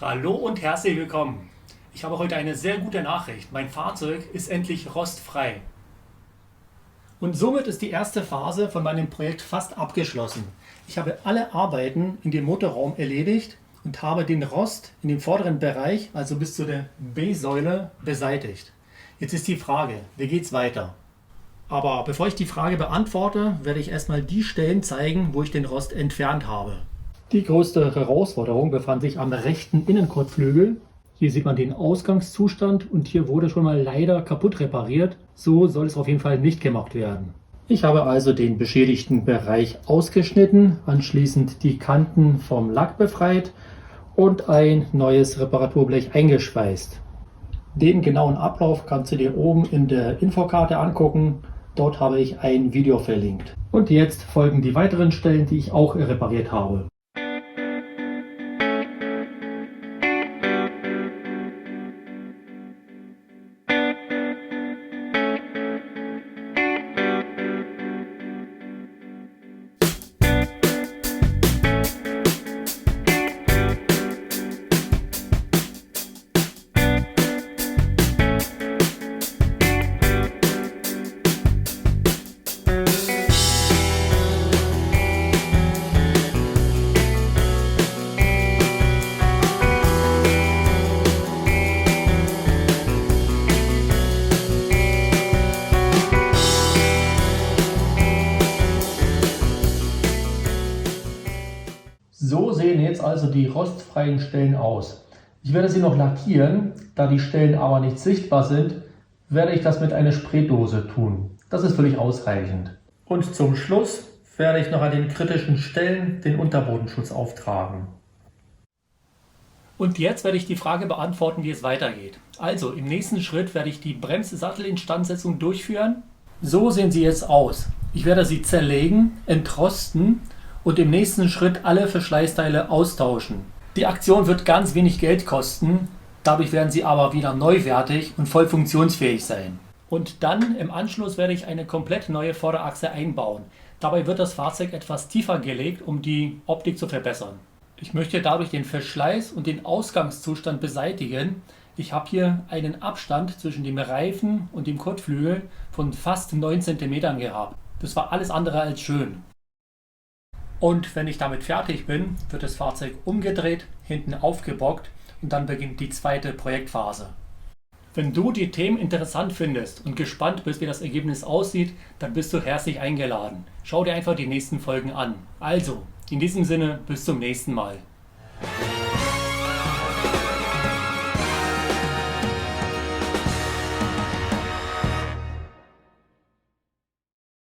Hallo und herzlich willkommen. Ich habe heute eine sehr gute Nachricht. Mein Fahrzeug ist endlich rostfrei. Und somit ist die erste Phase von meinem Projekt fast abgeschlossen. Ich habe alle Arbeiten in dem Motorraum erledigt und habe den Rost in dem vorderen Bereich, also bis zu der B-Säule, beseitigt. Jetzt ist die Frage, wie geht's weiter? Aber bevor ich die Frage beantworte, werde ich erstmal die Stellen zeigen, wo ich den Rost entfernt habe. Die größte Herausforderung befand sich am rechten Innenkotflügel. Hier sieht man den Ausgangszustand und hier wurde schon mal leider kaputt repariert. So soll es auf jeden Fall nicht gemacht werden. Ich habe also den beschädigten Bereich ausgeschnitten, anschließend die Kanten vom Lack befreit und ein neues Reparaturblech eingeschweißt. Den genauen Ablauf kannst du dir oben in der Infokarte angucken. Dort habe ich ein Video verlinkt. Und jetzt folgen die weiteren Stellen, die ich auch repariert habe. So sehen jetzt also die rostfreien Stellen aus. Ich werde sie noch lackieren, da die Stellen aber nicht sichtbar sind, werde ich das mit einer Spraydose tun. Das ist völlig ausreichend. Und zum Schluss werde ich noch an den kritischen Stellen den Unterbodenschutz auftragen. Und jetzt werde ich die Frage beantworten, wie es weitergeht. Also im nächsten Schritt werde ich die Bremssattelinstandsetzung durchführen. So sehen sie jetzt aus. Ich werde sie zerlegen, entrosten und im nächsten Schritt alle Verschleißteile austauschen. Die Aktion wird ganz wenig Geld kosten, dadurch werden sie aber wieder neuwertig und voll funktionsfähig sein. Und dann im Anschluss werde ich eine komplett neue Vorderachse einbauen. Dabei wird das Fahrzeug etwas tiefer gelegt, um die Optik zu verbessern. Ich möchte dadurch den Verschleiß und den Ausgangszustand beseitigen. Ich habe hier einen Abstand zwischen dem Reifen und dem Kotflügel von fast 9 cm gehabt. Das war alles andere als schön. Und wenn ich damit fertig bin, wird das Fahrzeug umgedreht, hinten aufgebockt und dann beginnt die zweite Projektphase. Wenn du die Themen interessant findest und gespannt bist, wie das Ergebnis aussieht, dann bist du herzlich eingeladen. Schau dir einfach die nächsten Folgen an. Also, in diesem Sinne, bis zum nächsten Mal.